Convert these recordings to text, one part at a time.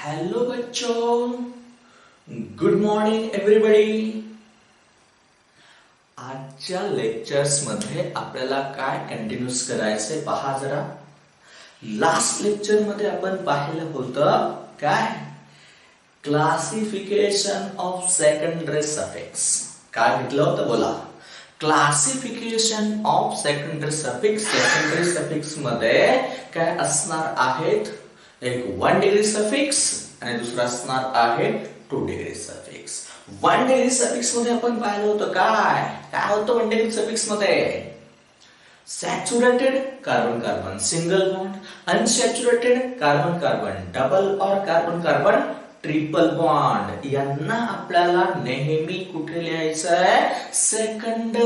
Hello बच्चों, good morning everybody. आजच्या lectures मध्ये आपल्याला काय कंटिन्यूस करायचंय पहा जरा. लास्ट लेक्चर मध्ये आपण पाहिलं होतं काय, क्लासिफिकेशन ऑफ सेकंडरी सफिक्स. काय घेतलं होतं बोला, classification of secondary suffix. Secondary suffix मध्ये काय असणार आहेत, एक 1 डिग्री सफिक्स आणि दुसरा असणार आहे 2 डिग्री सफिक्स. 1 डिग्री सफिक्स मध्ये आपण पाहिलं होतं काय काय होतं 1 डिग्री सफिक्स मध्ये, saturated carbon carbon single bond, unsaturated carbon carbon double और कार्बन कार्बन ट्रिपल बॉन्ड. यांना आपल्याला नेहमी कुठे लिहायचं आहे, सेकंड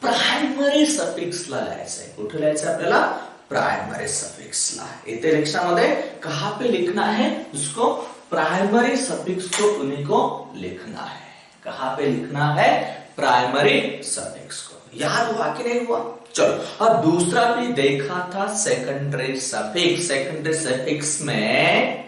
प्रायमरी सफिक्सला लिहायचं आहे. कुठे लिहायचं आपल्याला, प्राइमरी सफिक्स ला. इतने लेक्चर में कहां पे लिखना है उसको, प्राइमरी सफिक्स को उन्हीं को लिखना है. कहां पे लिखना है, प्राइमरी सफिक्स को. याद हुआ कि नहीं हुआ. चलो अब दूसरा भी देखा था सेकंडरी सफिक्स. सेकंडरी सफिक्स में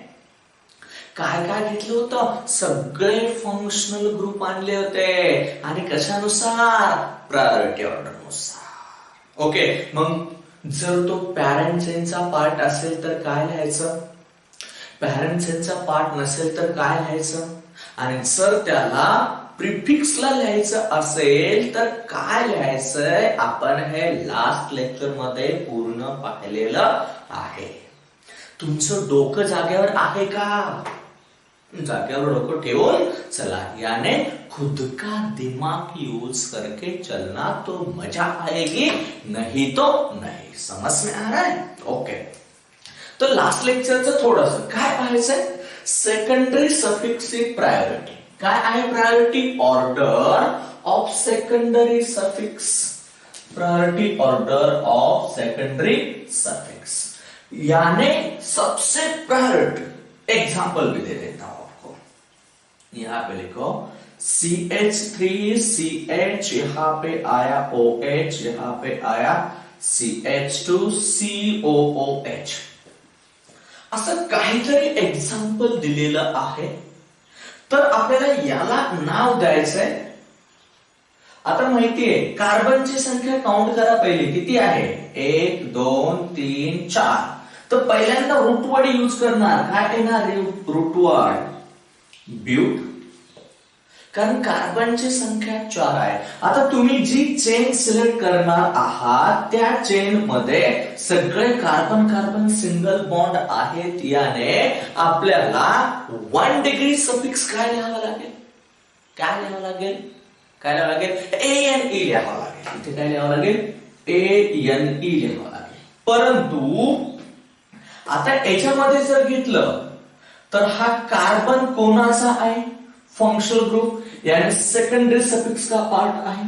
काय काय घेतलं होतं, सगळे फंक्शनल ग्रुप आणले होते आणि कशानुसार, प्रायोरिटी ऑर्डर नुसार. ओके, मग जर तो पॅरेंट चेनचा पार्ट असेल तर काय लिहायचं, पॅरेंट चेनचा पार्ट नसेल तर काय लिहायचं, आणि जर त्याला प्रिफिक्सला लिहायचं असेल तर काय लिहायचंय, आपण हे लास्ट लेक्चर मध्ये पूर्ण पाहिलेलं आहे. तुमचं डोकं जागेवर आहे का, जागेवर डोकं ठेवून चला. याने खुद का दिमाग यूज करके चलना तो मजा आएगी, नहीं तो नहीं. समझ में आ रहा है. ओके, तो लास्ट लेक्चरचं थोडस काय पाहायचंय, सेकंडरी सफिक्स ची प्रायोरिटी काय आहे, priority order of secondary suffix. Priority order of secondary suffix याने सबसे प्रायोरिटी. एग्जाम्पल भी दे देता हूं आपको. यहां पे लिखो CH3 CH, यहां पे आया OH, यहां पे आया CH2 COOH. असं काहीतरी एक्झाम्पल दिलेलं आहे. तर आपल्याला याला नाव द्यायचंय. आता माहितीये कार्बनची संख्या काउंट करा पहिले, किती आहे, 1 2 3 4. तर पहिल्यांदा रूट वर्ड यूज करणार, काय येणार रूट वर्ड, ब्यूट, कारण कार्बनची संख्या 4 आहे. आता तुम्ही जी चेन सिलेक्ट करणार आहात त्या चेन मध्ये सगळे कार्बन कार्बन सिंगल बॉन्ड आहेत. याने आपल्याला 1 डिग्री सफिक्स काय लिहावं लागेल, काय लिहावं लागेल, काय लिहावं लागेल, ANE लिहावं लागेल. इथे काय लिहावं लागेल, ANE लिहावं लागेल. परंतु आता याच्यामध्ये जर घेतलं तर हा कार्बन कोणाचा आहे, फंक्शनल ग्रुप, यानी सेकंडरी सफिक्स का पार्ट आहे.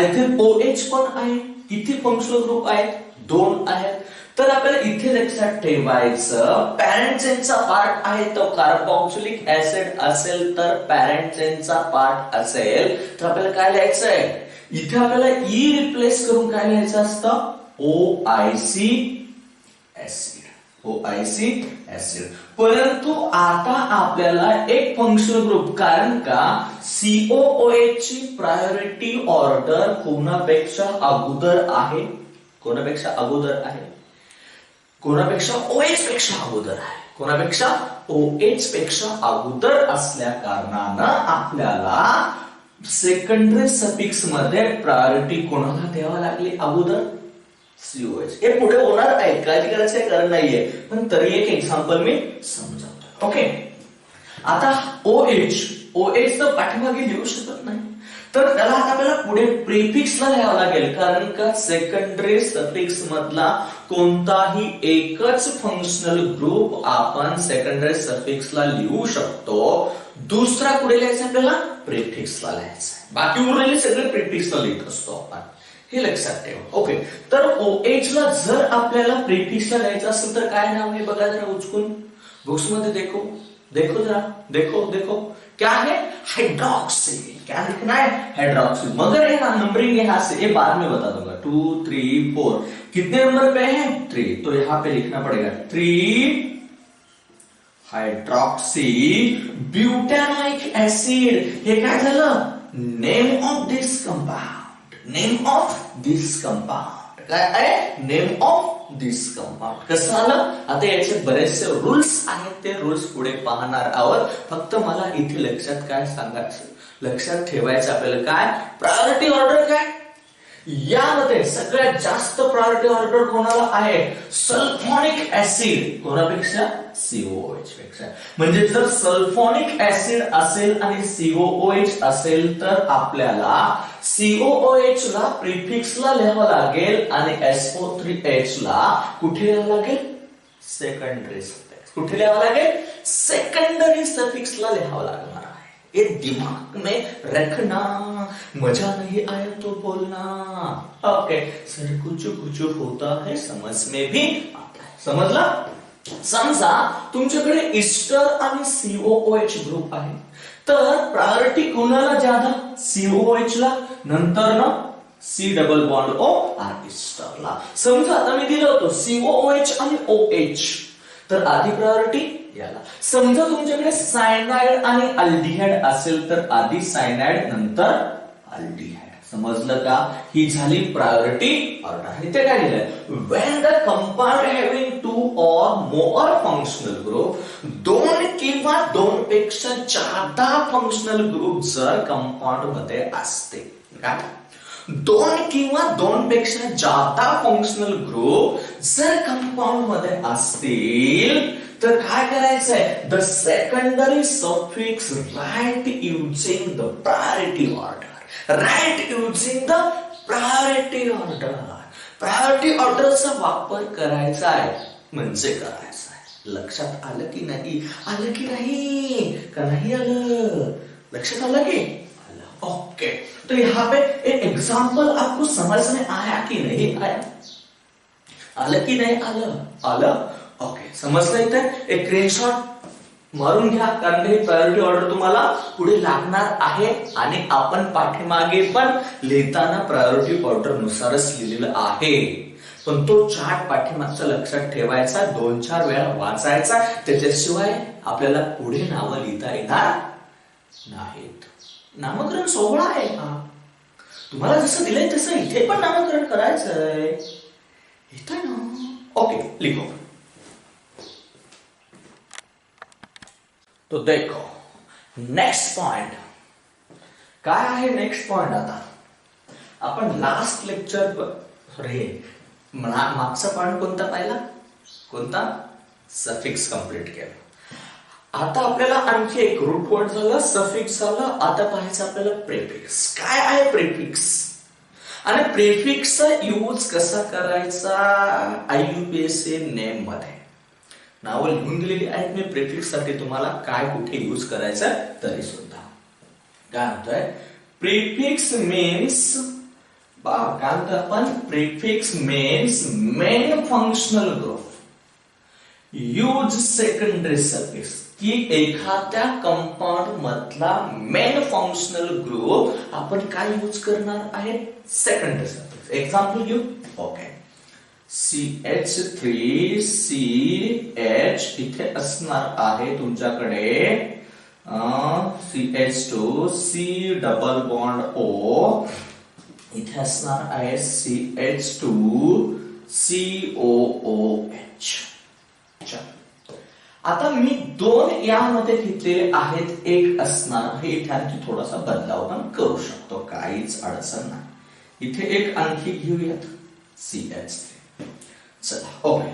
इथे OH पण आहे. किती फंक्शनल ग्रुप आहेत, 2 आहेत. तर आपल्याला इथे लक्षात ठेवायचं, पॅरेंट चेनचा पार्ट आहे तो कार्बोक्सिलिक ऍसिड असेल तर पॅरेंट चेनचा पार्ट असेल तर आपल्याला काय लिहायचंय, इथे आपल्याला E रिप्लेस करून काय लिहायचं असतं, OIC ऍसिड, OIC ऍसिड. परंतु आता आपल्याला एक फंक्शनल ग्रुप, कारण का COOH ची प्रायोरिटी ऑर्डर कोणापेक्षा अगोदर आहे, कोणापेक्षा अगोदर आहे, कोणापेक्षा OH पेक्षा अगोदर आहे, कोणापेक्षा OH पेक्षा अगोदर असल्या कारणानं आपल्याला सेकंडरी सफिक्स मध्ये प्रायोरिटी कोणाला द्यावा लागली, अगोदर COH. हे पुढे होणार आहे, काळजी करायची कारण नाहीये, पण तरी एक एक्झाम्पल मी समजावतो. ओके, आता OH तर पाठीमागे लिहू शकत नाही, तर त्याला आता आपल्याला पुढे प्रिफिक्सला लिहावं लागेल. कारण का सेकंडरी सफिक्स मधला कोणताही एकच फंक्शनल ग्रुप आपण सेकंडरी सफिक्सला लिहू शकतो. दुसरा कुठे लिहायचा, आपल्याला प्रिफिक्सला लिहायचा. बाकी उरलेले सगळे प्रिफिक्सला लिहित असतो आपण, हे लक्षात ठेवा. ओके, तर OH ला जर आपल्याला प्रिफिक्सला लिहायचं असेल तर काय नाव आहे बघा जरा उचकून बुक्स मध्ये. देखो देखो जरा, देखो देखो क्या है? हाइड्रोक्सिल। क्या लिखना है? हाइड्रोक्सिल। मगर ये ना नंबरिंग यहाँ से ये बाद में बता दूंगा। 2 3 4 कितने नंबर पे है? 3। तो यहां पे लिखना पड़ेगा 3 हाइड्रोक्सी ब्यूटैनोइक एसिड। हे काय झालं? Name of this compound. Name of this compound काय आहे? Name of this compound. कसं आलं? आता याचे बरेचसे रूल्स आहेत, ते रूल्स पुढे पाहणार आहोत. फक्त मला इथे लक्षात काय सांगायचं, लक्षात ठेवायचं आपल्याला काय? प्रायोरिटी ऑर्डर काय? यामध्ये सगळ्यात जास्त प्रायोरिटी ऑर्डर कोणाला आहे? Sulphonic acid. कोणापेक्षा? COOH पेक्षा. म्हणजे जर सल्फोनिक ऍसिड असेल आणि COOH असेल तर आपल्याला COOH ला प्रिफिक्सला लिहावं लागेल आणि SO3H ला कुठे लिहावं लागेल? Secondary suffix. कुठे लिहावं लागेल? सेकंडरी सफिक्सला लिहावं लागणार आहे. ये दिमाग में रखना, मजा नहीं आया तो बोलना. ओके सर, कुछ कुछ होता है समझ में भी आता है. समजला? समजा तुमच्याकडे इस्टर आणि COOH ग्रुप आहे, तर प्रायोरिटी कोणाला ज्यादा? COOH ला, नंतर ना C double bond O R इस्टरला. समजा आता मी दिलं होतं COOH आणि OH, तर आधी प्रायोरिटी याला. समजा तुमच्याकडे सायनाइड आणि अल्डिहाइड असेल तर आधी सायनाइड नंतर अल्डिहाइड. समजलं का? ही झाली प्रायोरिटी ऑर्डर. इथे काय लिहिलंय? व्हेन द कंपाउंड हॅव्हिंग 2 और मोर फंक्शनल ग्रुप, 2 किंवा 2 पेक्षा जादा फंक्शनल ग्रुप जर कंपाउंड मध्ये असते. काय? 2 किंवा 2 पेक्षा जादा फंक्शनल ग्रुप जर कंपाउंड मध्ये असतील तर काय करायचंय? The secondary suffix right using the priority order. Right using the priority order. Priority ऑर्डरचा वापर करायचा आहे म्हणजे करायचा आहे. लक्षात आलं की नाही? आलं की नाही? का नाही आलं? लक्षात आलं की? आलं. ओके. तो यहाँ पे एक एग्जाम्पल आपको समझ में आया कि नहीं आया? आलं की नाही आलं? आलं. ओके, समजलं? इथे एक स्क्रीनशॉट मारून घ्या, कारण ही प्रायोरिटी ऑर्डर तुम्हाला पुढे लागणार आहे आणि आपण पाठीमागे पण लिहिताना प्रायोरिटी ऑर्डर नुसारच लिहिलेलं आहे. पण तो चार्ट पाठीमागचा लक्षात ठेवायचा, 2-4 वेळा वाचायचा. त्याच्याशिवाय आपल्याला पुढे नावं लिहिता येणार नाहीत. नामकरण सोहळा आहे हा. तुम्हाला जसं दिलंय तसं इथे पण नामकरण करायचंय. इथं ना. ओके, लिखो. तो देखो नेक्स्ट पॉइंट काय आहे? नेक्स्ट पॉइंट आता आपण लास्ट लेक्चर मागचा पॉइंट कोणता पाहिला? कोणता? सफिक्स कंप्लीट केला. आता आपल्याला आणखी एक रूट वर्ड झालं, सफिक्स झालं. आता पाहायचं आपल्याला प्रेफिक्स. काय आहे प्रेफिक्स आणि प्रेफिक्सचा यूज कसा करायचा IUPAC नेम मध्ये? नावं लिहून दिलेली आहेत मी प्रेफिक्स साठी, तुम्हाला काय कुठे यूज करायचं तरी सुद्धा. काय म्हणतोय? प्रिफिक्स मीन्स काय म्हणतो आपण? Prefix means main functional group use secondary suffix. की एखाद्या कंपाउंड मधला मेन फंक्शनल ग्रुप आपण काय यूज करणार आहे? Secondary suffix. एक्झाम्पल घेऊ. ओके, CH3CH इथे असणार आहे तुमच्याकडे CH2 C double bond O, इथे असणार आहे CH2 COOH. आता मी 2 यामध्ये घेतलेले आहेत, एक असणार आहे. इथे आणखी थोडासा बदलाव पण करू शकतो, काहीच अडचण नाही. इथे एक आणखी घेऊयात CH3. चला, ओके.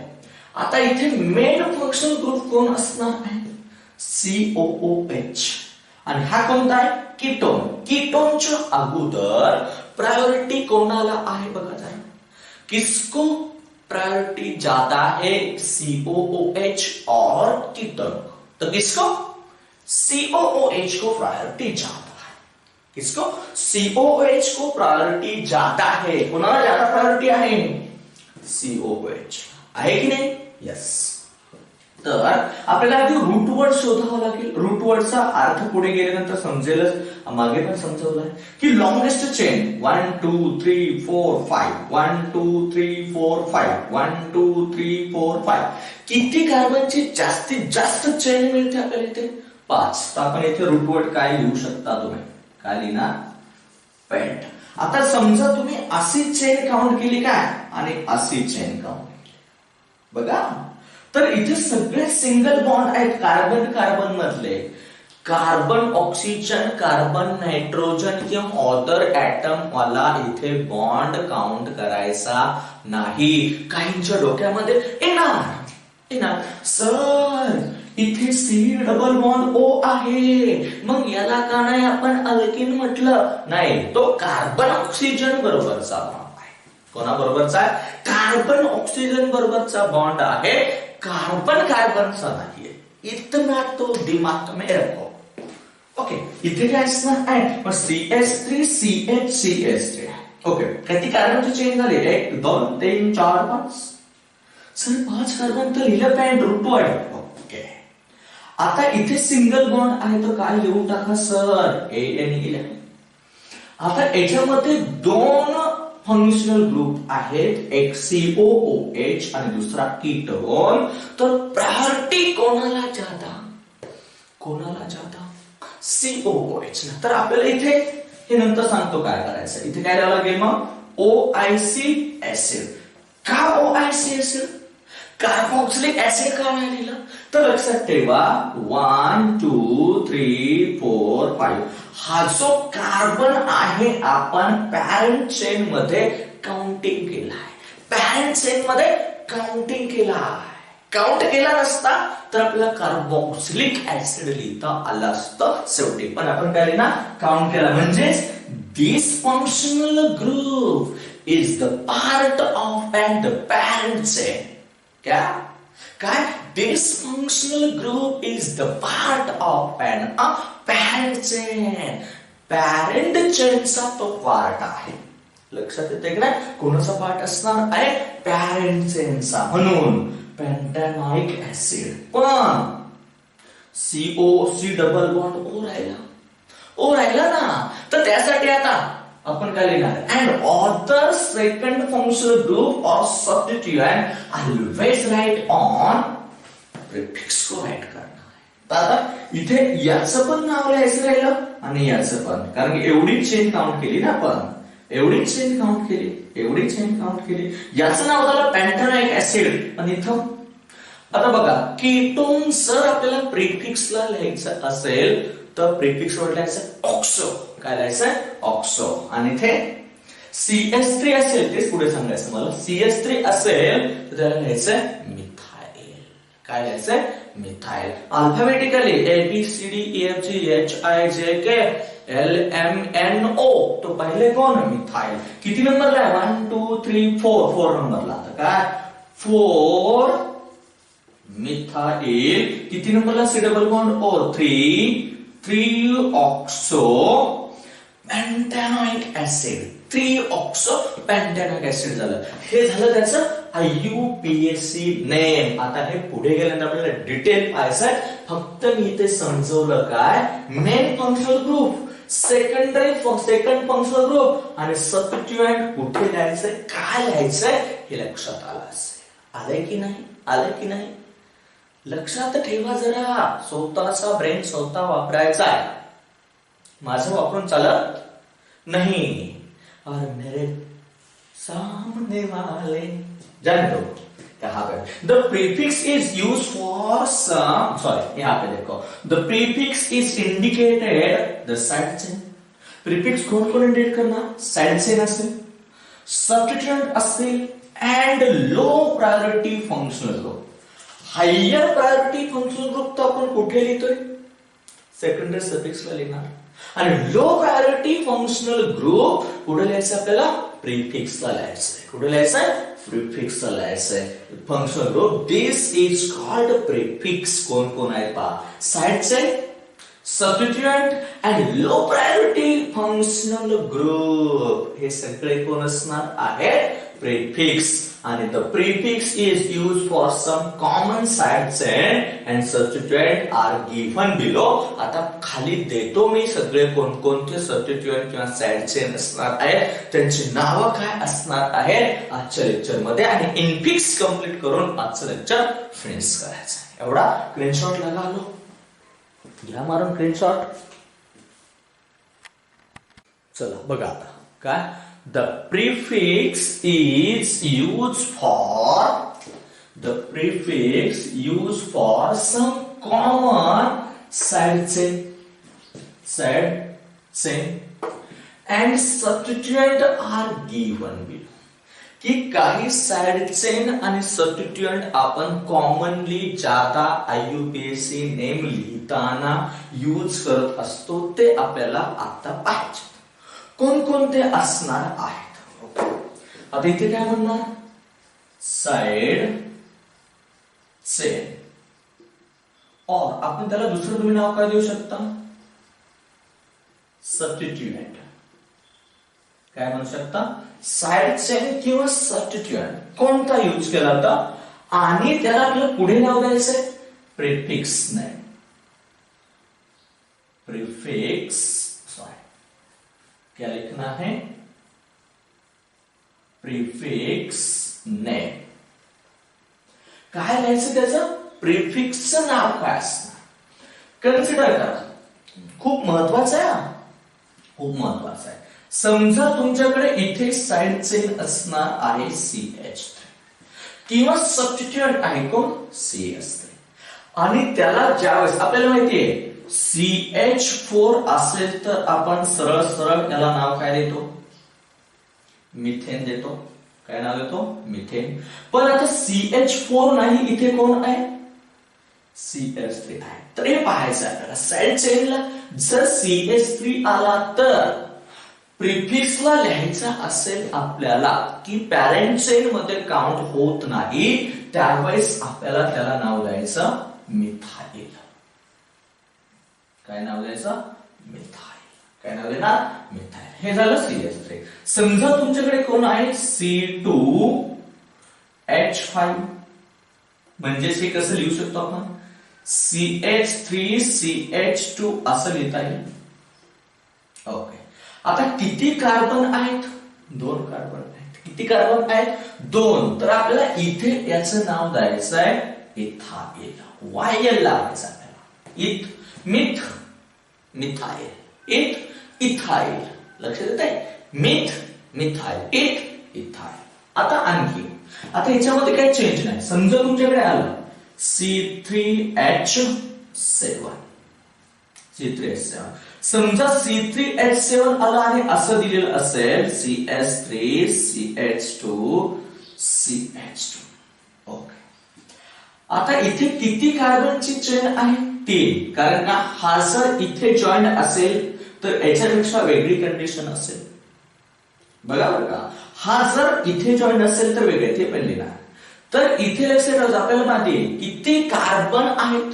आता इथे मेन फंक्शनल ग्रुप कोण असणार आहे? COOH. आणि हा कोणता आहे? कीटोन. कीटोनच्या अगोदर प्रायोरिटी कोणाला आहे बघा जरा. किसको प्रायोरिटी ज्यादा है? COOH और कीटोन. तो किसको? COOH को प्रायोरिटी ज्यादा है. किसको? COOH को प्रायोरिटी ज्यादा है. कोणाला ज्यादा प्रायोरिटी आहे? COOH आहे की नाही? यस. तर आपल्याला आधी रूट वर्ड शोधावं लागेल. रूट वर्डचा अर्थ पुढे गेल्यानंतर समजेलच, मागे पण समजवलंय की लॉंगेस्ट चेन 1 2 3 4 5 1 2 3 4 5 1 2 3 4 5 किती कार्बनची जास्तीत जास्त चेन मिळते आपल्याला इथे? 5. तर आपण इथे रूट वर्ड काय लिहू शकता तुम्ही? काय लिहिणार? पेंट. आता समजा तुम्ही अशी चेन काउंट केली काय आणि अशी चेन काउंट केली बघा, तर इथे सगळे सिंगल बॉन्ड आहेत कार्बन कार्बन मधले. कार्बन ऑक्सिजन कार्बन नायट्रोजन किंवा अदर ऍटम मला इथे बॉन्ड काउंट करायचा नाही. काहींच्या डोक्यामध्ये येणार सर इथे सी डबल बॉन्ड ओ आहे, मग याला का नाही आपण अल्किन म्हटलं? नाही, तो कार्बन ऑक्सिजन बरोबरचा बॉन्ड आहे. कोणा बरोबरचा? कार्बन ऑक्सिजन बरोबरचा बॉन्ड आहे, कार्बन कार्बनचा नाहीये. इतना तो दिमाग में रखो. ओके, इथे काय असणार आहे? मग CS3 CH CH3. ओके, किती कार्बनची चेन झाली? 1 2 3 4 5. सर 5 कार्बन तर लिहिलं पॅन्ट रूट वर्ड. ओके, आता इथे सिंगल बॉन्ड आहे तर काय लिहून टाका सर? AN11. आता याच्यामध्ये 2 फंक्शनल ग्रुप आहेत, एक COOH आणि दुसरा कीटोन. तर प्रायोरिटी कोणाला ज्यादा? कोणाला ज्यादा? COOH ना. तर आपल्याला इथे हे नंतर सांगतो काय करायचं. इथे काय द्यावं लागेल मग? OIC acid. का OIC ऍसिड? कार्बोक्सिलिक ऍसिड का नाही लिहिलं? तर लक्षात ठेवा 1 2 3 4 5 हा जो कार्बन आहे आपण पॅरेंट चेन मध्ये काउंटिंग केला आहे. पॅरेंट चेन मध्ये काउंटिंग केला आहे. काउंट केला नसता तर आपल्याला कार्बोक्सिलिक ऍसिड लिहिता आलं असतं शेवटी, पण आपण काय लिहिणार? काउंट केला. म्हणजेच this functional group is the part of and the parent chain. काय? This functional group is the part of an parent chain. Parent chain चा तो पार्ट आहे. लक्षात येते का? कोणाचा पार्ट असणार आहे? पॅरेंट चेनचा. म्हणून पेंटॅनॉइक ऍसिड. पण C डबल बॉन्ड O राहिला ना, तर त्यासाठी आता आपण काय लिहिणार? And other second functional group or substituent always write on prefix को राईट करणार. आता इथे याचं पण नाव लिहायचं राहिलं आणि याचं पण, कारण की एवढी चेन काउंट केली ना आपण, एवढी चेन काउंट केली. याचं नाव झालं पेंटॅनॉइक ऍसिड. आणि इथं आता बघा कीटोन जर आपल्याला प्रिफिक्सला लिहायचं असेल तर प्रिफिक्स वर लिहायचं ऑक्सो. काय लिहायचं? ऑक्सो. आणि इथे CS3 असेल, तेच पुढे सांगायचं मला. CS3 असेल तर त्याला लिहायचं मिथाइल. काय लिहायचं? मिथाइल. Alphabetically ABCDEFGHIJK LMNO. तो पहिले कोण? मिथाइल. किती नंबरला आहे? 1 2 3 4 नंबरला. आता काय? 4 मिथाइल. किती नंबरला? C double bond O 3 oxo pentanoic acid. 3 oxo pentanoic acid झालं. हे झालं त्याचं IUPAC नेम. आता हे पुढे गेल्यानंतर आपल्याला डिटेल पाहायचंय. फक्त मी इथे समजवलं काय? Main functional group, second functional group आणि सबस्टिट्यूएंट कुठे लिहायचंय, काय लिहायचंय हे लक्षात आलं असेल. आलंय की नाही? लक्षात ठेवा जरा. स्वतःचा ब्रेन स्वतः वापरायचा आहे. माझं वापरून चालत नहीं. और मेरे सामने वाले जान दो कहां पे the prefix is use for some. Sorry, यहां पे देखो the prefix is indicated the side chain. Prefix कोण इंडिकेट करणार? साइड चेन असेल, सबस्टिट्यूएंट असेल and low priority functional group. Higher priority functional group तर आपण कुठे लिहितोय? सेकंडरी सफिक्सला लिहिणार. आणि लो प्रायोरिटी फंक्शनल ग्रुप कुठे लिहायचं आपल्याला? प्रीफिक्सला लिहायचंय. कुठे लिहायचंय? प्रीफिक्सला लिहायचंय. Functional group this is called prefix. कोण आहेत पहा? Side chain, substituent and low priority functional group. हे सगळे कोण असणार आहे? प्रीफिक्स आणि the prefix is used for some common side chain and substituent are given below. आता खाली देतो मी सगळे कोणकोणते सबस्टिट्यूएंट किंवा साइड चेन असणार आहेत, त्यांची नावं काय असणार आहेत आजच्या लेक्चर मध्ये, आणि इनफिक्स कंप्लीट करून आजचं लेक्चर फिनिश करायचं. एवढा स्क्रीनशॉट लगा लो, घ्या मारून स्क्रीनशॉट. चला बघा आता काय, the prefix is use for some common side chain and substituent are given below. की काही साइड चेन आणि सबस्टिट्यूएंट आपण कॉमनली जादा IUPAC नेम लिहिताना यूज करत असतो, ते आपल्याला आता पाहिजे. कोणकोणते असणार आहेत. आता इथे काय म्हणणार, साइड चेन, और आपण त्याला दुसरं तुम्ही नाव काय देऊ शकता, सबस्टिट्यूएंट. काय म्हणू शकता, साइड चेन किंवा सबस्टिट्यूएंट कोणता यूज केला होता, आणि त्याला आपल्याला पुढे नाव द्यायचंय प्रीफिक्स नेम. प्रीफिक्स क्या लिखना है, प्रीफिक्स नेम. काय लिहायचं त्याचं, प्रीफिक्सचं नाव काय असणार. कन्सिडर करा, खूप महत्वाचं आहे, खूप महत्वाचं आहे. समजा तुमच्याकडे इथे साइड चेन असणार आहे CH3 किंवा सबस्टिट्यूएंट आहे कोण, CS3, आणि त्याला ज्यावेळेस आपल्याला माहितीये CH4 असेल तर आपण सरळ सरळ त्याला नाव काय देतो, मिथेन देतो. काय नाव देतो, मिथेन. पण आता CH4 नाही, इथे कोण आहे, CH3 आहे. तर हे पाहायचं आपल्याला साइड चेनला जर CH3 आला तर प्रीफिक्सला लिहायचा असेल आपल्याला की पॅरेंट चेन मध्ये काउंट होत नाही, त्यावेळेस आपल्याला त्याला नाव द्यायचं मिथाइल. काय नाव द्यायचं, मिथाइल. काय नाव देणार, मिथाइल. हे झालं CH3. समजा तुमच्याकडे कोण आहे C2H5, म्हणजेच हे कसं लिहू शकतो आपण, CH3CH2 असं लिहिता येईल. ओके. आता किती कार्बन आहेत, 2 कार्बन आहेत. किती कार्बन आहेत, 2. तर आपल्याला इथे याचं नाव द्यायचं आहे इथाइल. YL लावायचं आपल्याला. Methyl, ethyl. लक्षात येत आहे, मिथाइल, इथाइल. आता आणखी, आता याच्यामध्ये काही चेंज नाही. समजा तुमच्याकडे आलं C3H7, समजा C3H7 आला आणि असं दिलेलं असेल CH3CH2 CH2. ओके. आता इथे किती कार्बनची चेन आहे, 3. कारण का हा जर इथे जॉईंट असेल तर याच्यापेक्षा वेगळी कंडिशन असेल. बघा बरं का, हा जर इथे जॉईंट असेल तर वेगळे, ते पण लिहिणार. तर इथे लक्षात ठेवायचं आपल्याला माहिती आहे किती कार्बन आहेत,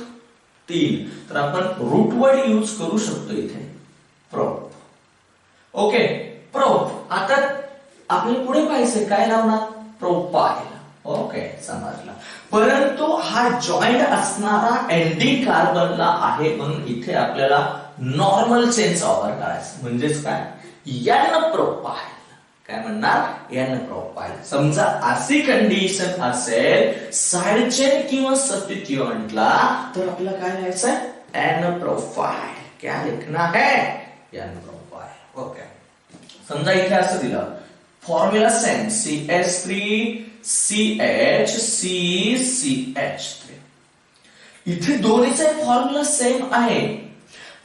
3. तर आपण रूट वर्ड यूज करू शकतो इथे, प्रोप. Okay, prop. आता आपल्याला पुढे पाहिजे काय लावणार, प्रोपाइल. ओके, समजला. परंतु हा जॉईंट असणारा एंडिंग कार्बनला आहे, म्हणून इथे आपल्याला नॉर्मल चेनचा वापर करायचा. म्हणजेच काय, N प्रोपाइल. काय म्हणणार, N प्रोपाइल. समजा अशी कंडिशन असेल साइड चेन किंवा सबस्टिट्यूएंटला, तर आपल्याला काय लिहायचं आहे, N प्रोपाइल. क्या लिखना है, N प्रोपाइल. ओके. समजा इथे असं दिलं, फॉर्म्युला सेम CH3CHCCH3. इथे दोन्हीचे फॉर्म्युला सेम आहे,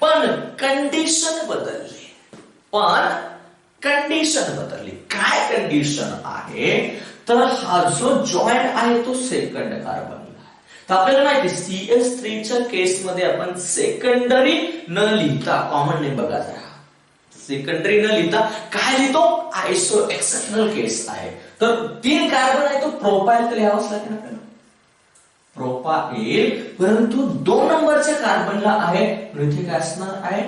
पण कंडिशन बदलली. काय कंडिशन आहे, तर हा जो जॉईंट आहे तो सेकंड कार्बनला. तर आपल्याला माहिती CH3च्या केसमध्ये आपण सेकंडरी न लिहिता, कॉमन नेम बघा जरा, सेकंडरी न लिहिता काय लिहितो, आयसो एक्सेप्शनल केस आहे. तर 3 कार्बन आहे तो प्रोपाइल तर लिहावंच लागेल आपल्याला, प्रोपाइल. परंतु 2 नंबरच्या कार्बनला आहे, इथे काय असणार आहे,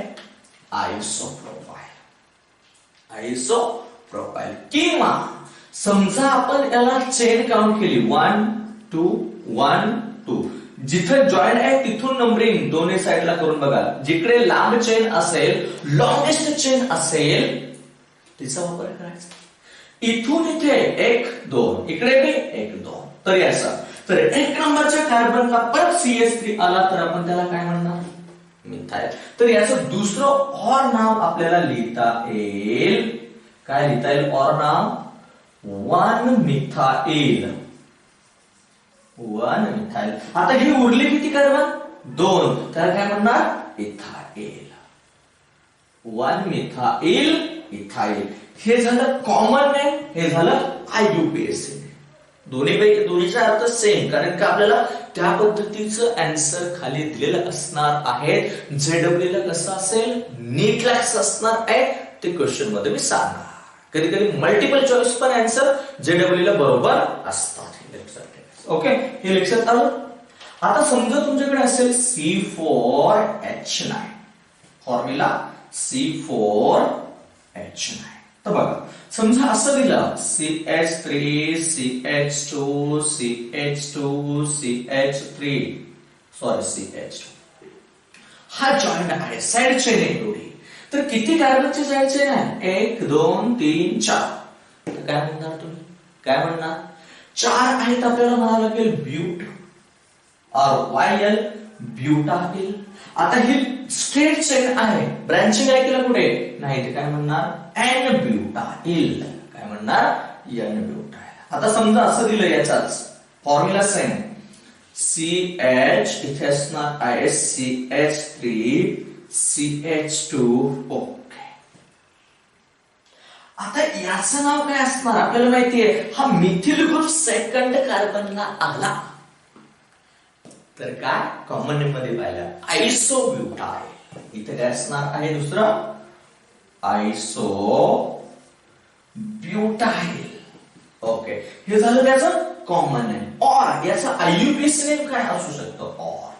आयसोप्रोपाइल. किंवा समजा आपण याला चेन काउंट केली 1 2 1 2, जिथं जॉईंट आहे तिथून नंबरिंग दोन्ही साईडला करून बघा. जिकडे लांब चेन असेल, लॉंगेस्ट चेन असेल, तिचा वापर करायचा. इथून इथे 1 2, इकडे बी 1 2. तर याचा तर 1 नंबरच्या कार्बनला परत CH3 आला तर आपण त्याला काय म्हणणार? मिथाइल. तर याचं दुसरं और नाव आपल्याला लिहिता येईल. काय लिहिता येईल और नाव? 1 मिथाइल. 1 मिथाइल. आता हे उरले किती कार्बन? 2. त्याला काय म्हणणार? इथाइल. 1 methyl ethyl. हे झालं कॉमन नेम, हे झालं IUPAC. दोन्हीपैकी दोन्हीचा अर्थ सेम, कारण का आपल्याला त्या पद्धतीचं आन्सर खाली दिलेलं असणार आहे. JW ला कसं असेल, नीट लॅक्स असणार आहे ते क्वेश्चन मध्ये मी सांगणार. कधी कधी मल्टिपल चॉईस पण आन्सर JW ला बरोबर असतात. ओके, हे लक्षात आलं. आता समजा तुमच्याकडे असेल C4H9, फॉर्म्युला C4H9. तर बघा, समजा असं दिलं CH3 CH2 CH2 CH3 CH2. हा जॉईंट आहे, साइड चेन आहे एवढी. तर किती कार्बनची साइड चेन आहे? 1 2 3 4. तर काय म्हणणार तुम्ही? काय म्हणणार? 4 आहेत आपल्याला म्हणावं लागेल ब्यूट RYL ब्यूटाइल. आता ही स्ट्रेट चेन आहे, ब्रांचिंग आहे केलं कुठे? नाही. ते काय म्हणणार? N butyl. काय म्हणणार? N butyl. आता समजा असं दिलं, याचाच फॉर्म्युला सेम. CH इथे असणार आहे CH3 CH2. ओके. आता याचं नाव काय असणार? आपल्याला माहितीये हा मिथिल ग्रुप सेकंड कार्बनला आला तर काय कॉमन नेम मध्ये पाहिलं आयसोब्युटाइल. इथे काय असणार आहे दुसरं? आयसोब्युटाइल. ओके, हे झालं त्याचं कॉमन नेम. और याचा IUPAC नेम काय असू शकतं? और.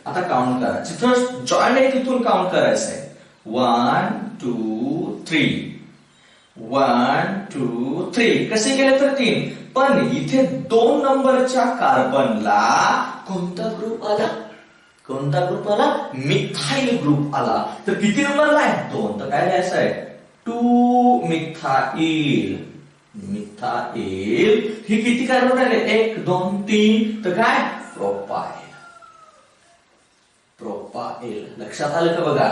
आता काउंट करा, जिथं जॉईंट आहे तिथून काउंट करायचं आहे. 1 2 3 1 2 3. कसे केले तर 3. पण इथे 2 नंबरच्या कार्बनला कोणता ग्रुप आला? कोणता ग्रुप आला? मिथाइल ग्रुप आला. तर किती नंबरला आहे? 2. तर काय लिहायचं आहे? 2 मिथाइल. मिथाइल. हे किती कार्बन आले? 1 2 3. तर काय? प्रोपाइल. प्रोपाइल. लक्षात आलं का? बघा,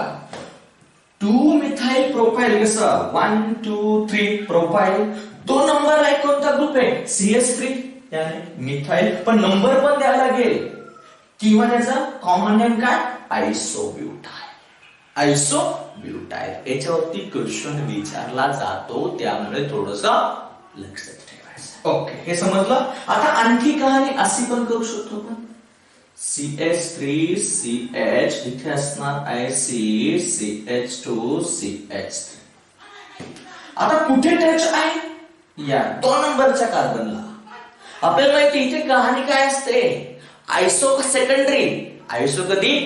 2 मिथाइल प्रोपाइल. कसं? 1 2 3 प्रोपाइल. 2 नंबरला एक कोणता ग्रुप आहे? CH3 याने मिथाइल. पण नंबर पण द्यावा लागेल किंवा त्याचा कॉमन नेम काय? आयसोब्युटाइल. आयसोब्युटाइल. याच्यावरती क्वेश्चन विचारला जातो, त्यामुळे थोडस लक्षात ठेवायचं. ओके, हे समजलं. आता आणखी कहाणी अशी पण करू शकतो आपण. CH3 CH इथे असणार आहे CH2 CH3. आता कुठे टच आहे? या 2 नंबरच्या कार्बनला. आपल्याला माहिती इथे कहाणी काय असते? आयसो सेकंडरी. आयसो कधी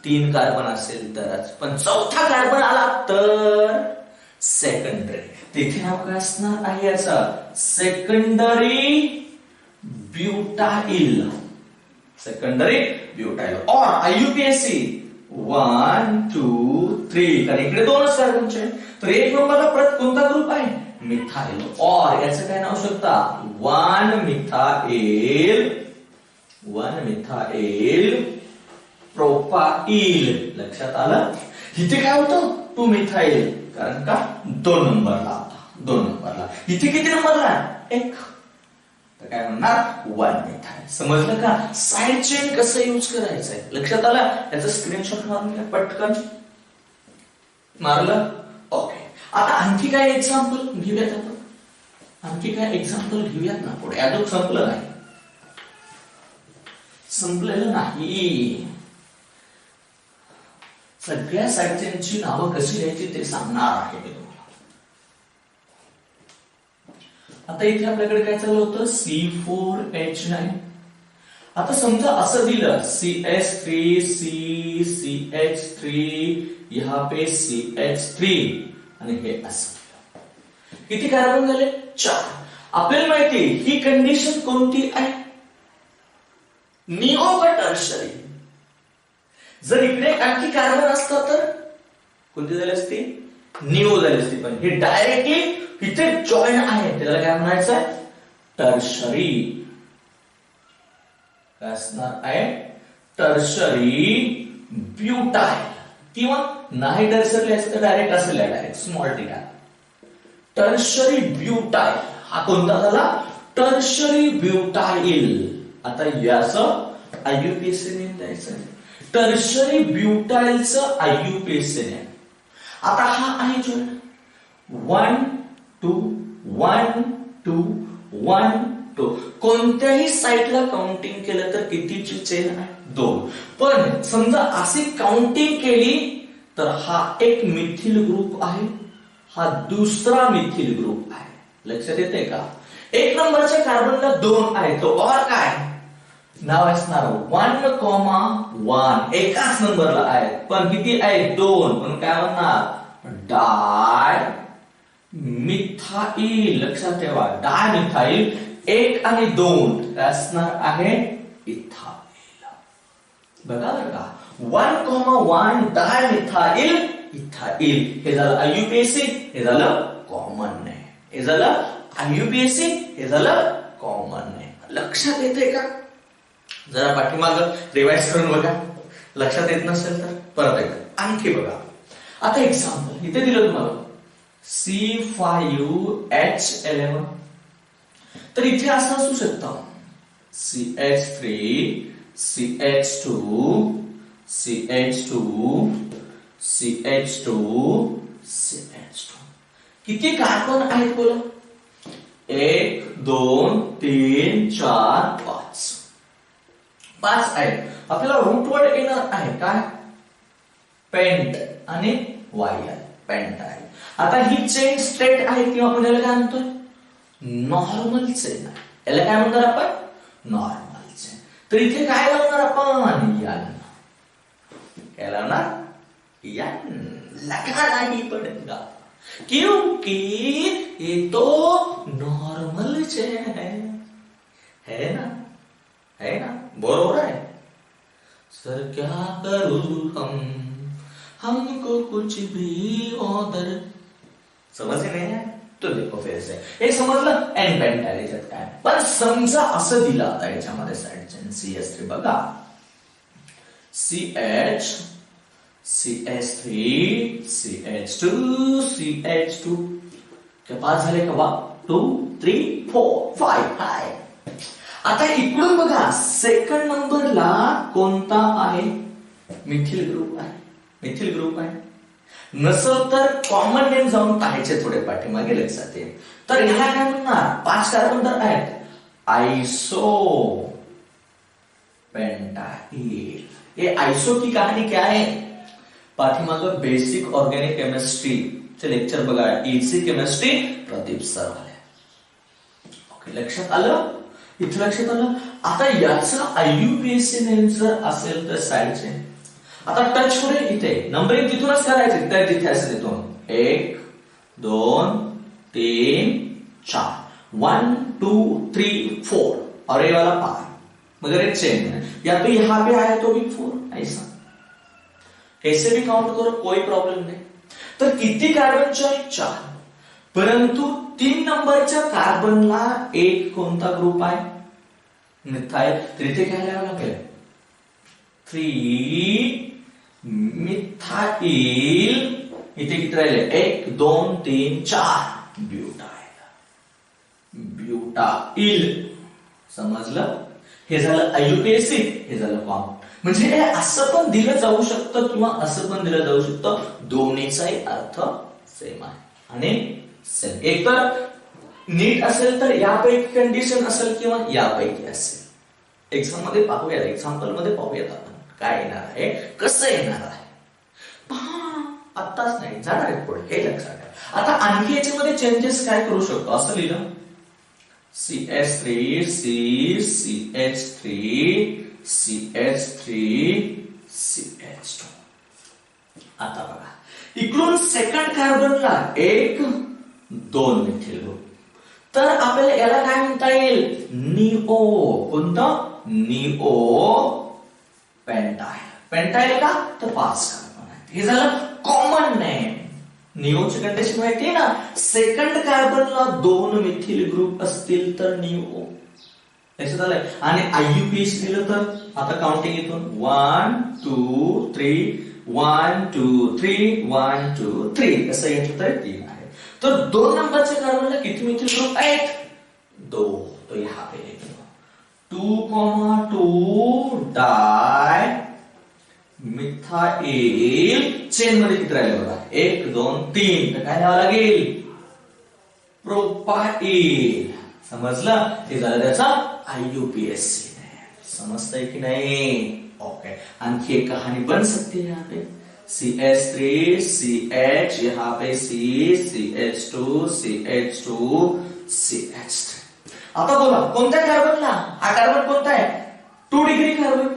3 कार्बन असेल तरच, पण 4था कार्बन आला तर सेकंडरी. तिथे नाव काय असणार आहे याचं? Secondary butyl. Secondary butyl. और IUPAC 1 2 3. कारण इकडे 2च कार्बनचे. तर 1 नंबरला परत कोणता ग्रुप आहे? मिथाइल. और याचं काय नाव शकता? 1 मिथाइल. 1 methyl propyl. लक्षात आलं? इथे काय होतं? 2 मिथाइल. कारण का 2 नंबरला होता. 2 नंबरला. इथे किती नंबरला? 1. तर काय म्हणणार? 1 मिथाइल. समजलं का? साइड चेन कसं यूज करायचंय लक्षात आलं? याचा स्क्रीनशॉट मारून घ्या पटकन. मारलं? ओके. आता आणखी काय एक्झाम्पल घेऊयात आपण? आणखी काय एक्झाम्पल घेऊयात ना पुढे. अजून संपलं नाही. संपलेलं नाही. सगळ्या साइड चेनची नावं कशी लिहायची ते सांगणार आहे मी तुम्हाला. आता इथे आपल्याकडे काय चालू होतं? C4H9. आता समजा असं दिलं CH3 CH3 यहाँ पे CH3 आणि हे असं. किती कार्बन झाले? 4. आपल्याला माहिती ही कंडिशन कोणती आहे? निओ का टर्शरी? जर इकडे आणखी कार्बन असतं तर कोणती झाली असती? निओ झाली असती. पण हे डायरेक्टली इथे जॉईन आहे, त्याला काय म्हणायचं? टर्शरी. काय असणार आहे? Tertiary butyl. किंवा नाही टर्शरी असतं, डायरेक्ट असेल, डायरेक्ट स्मॉल टी टाका. टर्शरी ब्युटाइल हा कोणता झाला? Tertiary butyl. आता याचं आययुपीएसी नेम द्यायचं. टर्शरी ब्युटाइलचं आययुपीएसी नेम. आता हा आहे जो 1 2 1 2 1 2. कोणत्याही साईडला काउंटिंग केलं तर कितीची चेन आहे? 2. पण समजा अशी काउंटिंग केली तर हा एक मिथिल ग्रुप आहे, हा दुसरा मिथिल ग्रुप आहे. लक्षात येते का? एक नंबरच्या कार्बनला 2 आहे, तो और काय नाव असणार? 1,1 एकाच नंबरला आहे, पण किती आहे? 2. म्हणून काय म्हणणार? डाय मिथाइल. लक्षात ठेवा, डाय मिथाइल 1 आणि 2 असणार आहे इथाइल. बघा बरं का, 1,1 डाय मिथाइल इथाइल. हे झालं आययुपीएसी, हे झालं कॉमन ने. हे झालं आययुपीएसी, हे झालं कॉमन ने. लक्षात येते का? जरा पाठीमाग रिवाइज करून बघा, लक्षात येत नसेल तर परत एकदा आणखी बघा. आता एक्झाम्पल इथे दिलं तुम्हाला C5H11. तर इथे असं असू शकतं CH3 CH2 CH2 CH2 CH2. किती कार्बन आहेत बोला? 1 2 3 4 5. 5 आहेत. आपल्याला रूट वर्ड येणार आहे काय? पेंट आणि वायल. पेंट आहे. आता ही चेन स्ट्रेट आहे किंवा आपण याला काय म्हणतोय? नॉर्मल चेन आहे. याला काय म्हणणार आपण? Normal chain. तर इथे काय लावणार आपण? यन. काय लावणार? यन. लगा नहीं पड़ेगा क्योंकि ये तो नॉर्मल चेन है ना? है ना? बरोबर आहे. सर क्या करूं हमको कुछ भी ऑर्डर. समझ नहीं है तो देखो फिर से. हे समजलं एन पेंटाइल याच्यात काय. पण समजा असं दिलं आता याच्यामध्ये साइड चेन CH3 बघा, CH CH3 CH2 CH2. क्या 5 झाले का? 1 2 3 4 5 हाय. आता इकडून बघा, सेकंड नंबरला कोणता आहे? मिथिल ग्रुप आहे. मिथिल ग्रुप आहे. नसल तर कॉमन नेम जाऊन पाहायचे थोडे पाठीमागे, लक्षात येईल. तर ह्याला काय म्हणणार? 5 कार्बन तर आहेत. Iso pentyl. ये आइसो की कहानी क्या है? पाठीमाग बेसिक ऑर्गेनिक केमिस्ट्री चे लेक्चर बघा, इजी केमिस्ट्री प्रदीप सर आले. ओके, लक्षात आलं? इथे लक्षात आलं. आता याचा आययुपीएसी नेम जर असेल तर साइड चेन. आता टच पुढे इथे नंबरिंग तिथूनच करायचे, तर तिथे असेल इथून 1 2 3 4 1 2 3 4 और ये वाला 5. मगर एक चेन है, या तो यहाँ पे आया तो भी 4. ऐसा कैसे भी काउंट करो, कोई प्रॉब्लेम नहीं. तर किती कार्बनचे आहेत? 4. परंतु 3 नंबरच्या कार्बनला एक कोणता ग्रुप आहे? मिथाइल. तर इथे काय लिहावं लागेल? 3 मिथाइल. इथे किती राहिले? 1 2 3 4 ब्युटाइल. ब्युटाइल. समजलं? हे झालं आययुपीएसी, हे झालं कॉमन. म्हणजे हे असं पण दिलं जाऊ शकतं किंवा असं पण दिलं जाऊ शकतं. दोन्हीचाही अर्थ सेम आहे आणि सेम. एक तर नीट असेल तर यापैकी कंडिशन असेल किंवा यापैकी असेल. एक्झाम मध्ये पाहूयात, एक्झाम्पल मध्ये पाहूयात आपण काय येणार आहे, कसं येणार आहे. पहा, आत्ताच नाही, जाणार आहे पुढे, हे लक्षात ठेवा. आता आणखी याच्यामध्ये चेंजेस काय करू शकतो? असं लिहिलं CH3 CH3 CH3 CH2. आता बघा, इकडून सेकंड कार्बनला 1 2 मिथिल ग्रुप, तर आपल्याला याला काय म्हणता येईल, निओ. कोणतं, निओ पेंटाइल. पेंटाइल का, तर 5 कार्बन आहेत. हे झालं कॉमन नेम. निओची कंडिशन माहितीये ना, सेकंड कार्बनला 2 मिथिल ग्रुप असतील तर निओ. लक्षात आलंय. आणि IUPAC दिलं तर आता काउंटिंग इथून 1 2 3 1 2 3 1 2 3 असं घेतलं तर 3 आहे. तर 2 नंबरच्या कार्बनला किती मिथिल ग्रुप आहेत, 2. तो यहाँ पे लिख दो 2,2 डाय मिथाइल. चेन मध्ये किती राहिले बघा, 1 2 3. तर काय लिहावं लागेल, प्रोपाइल. समजलं, हे झालं त्याचा IUPAC. समजतंय की नाही, ओके. आणखी एक कहानी बन सकती है यहाँ पे, CH3 CH, यहाँ पे CH2 CH2 CH3. आता बोला कोणत्या कार्बनला, हा कार्बन कोणता आहे, 2 डिग्री कार्बन.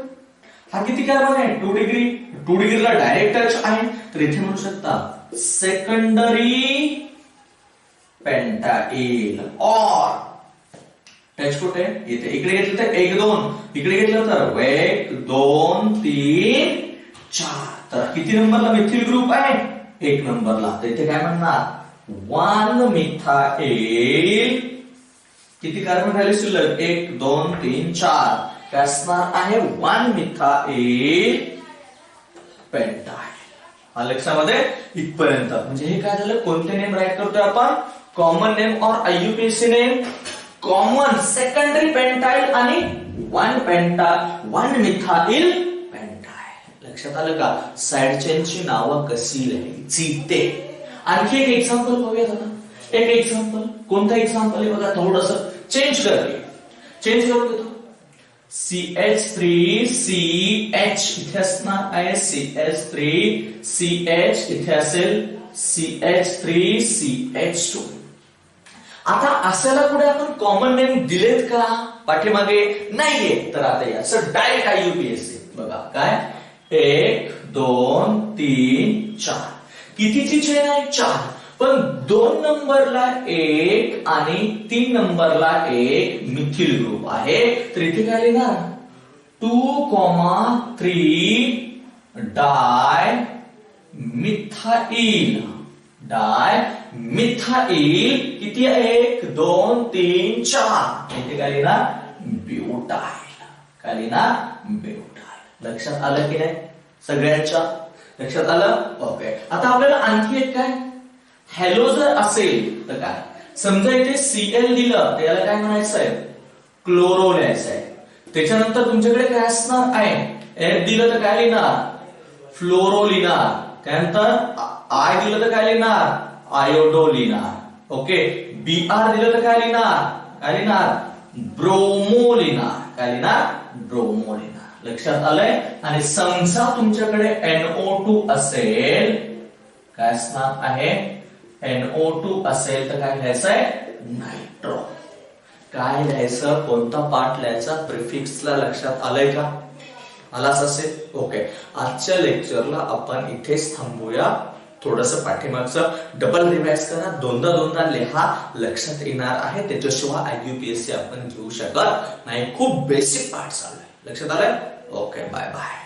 हा किती कार्बन आहे, 2 डिग्री. 2 डिग्रीला डायरेक्ट टच आहे, तर इथे म्हणू शकता सेकंडरी पेंटाइल. और टच कुठे, इथे. इकडे घेतलं तर 1 2, इकडे घेतलं तर 1 2 3 4. तर किती नंबरला मिथिल ग्रुप आहे, 1 नंबरला. तर इथे काय म्हणणार, 1 मिथाइल. किती कार्बन राहिले शिल्लक, 1 2 3 4. काय असणार आहे, 1 मिथाइल पेंटाइल. हा लक्षामध्ये इथपर्यंत. म्हणजे हे काय झालं, कोणते नेम राईट करतोय आपण, कॉमन नेम और IUPAC name. Common secondary pentyl आणि 1 मिथाइल पेंटाइल. लक्षात आलं का, साइड चेनची नावं कशी लिहायची ते. आणखी एक एक्झाम्पल बघूयात आता. एक एक्झाम्पल, कोणता एक्झाम्पल आहे बघा, थोडस चेंज करूया. चेंज करू देतो. CH3 CH इथे असणार आहे, CH3 CH इथे असेल CH3 CH2. आता असायला पुढे आपण कॉमन नेम दिलेत का पाठीमागे, नाहीये. तर आता याचं डायरेक्ट IUPAC बघा. काय, 1 2 3 4. कितीची चेन आहे, 4. पण 2 नंबरला 1 आणि 3 नंबरला 1 मिथिल ग्रुप आहे. तर इथे काय लिहिणार, 2,3 डाय मिथाइल. डाय मिथाइल किती, 1 2 3 4. इथे काय लिहिणार, ब्युटाइल. काय लिहिणार, ब्युटाइल. लक्षात आलं की नाही, सगळ्यांच्या लक्षात आलं, ओके. आता आपल्याला आणखी एक काय, हॅलो जर असेल तर काय, समजा इथे Cl दिलं तर याला काय म्हणायचं आहे, क्लोरो लिहायचं आहे. त्याच्यानंतर तुमच्याकडे काय असणार आहे, F दिलं तर काय लिहिणार, फ्लोरो लिहिणार. त्यानंतर I दिलं तर काय लिहिणार, आयोडो लिहिणार. ओके. Br दिलं तर काय लिहिणार, ब्रोमो लिहिणार. काय लिहिणार, ब्रोमो लिहिणार. लक्षात आलंय. आणि समजा तुमच्याकडे NO2 असेल, काय असणार आहे, NO2 असेल तर काय लिहायचंय, नायट्रो. काय लिहायचं, कोणता पार्ट लिहायचा, प्रिफिक्सला. लक्षात आलंय का, आलाच असेल, ओके. आजच्या लेक्चरला आपण इथेच थांबूया. थोडस पाठीमागचं डबल रिवाइज करा, दोनदा लिहा, लक्षात येणार आहे. त्याच्याशिवाय IUPAC आपण घेऊ शकत नाही. खूप बेसिक पार्ट चालू आहे. लक्षात आलंय, ओके. Bye bye.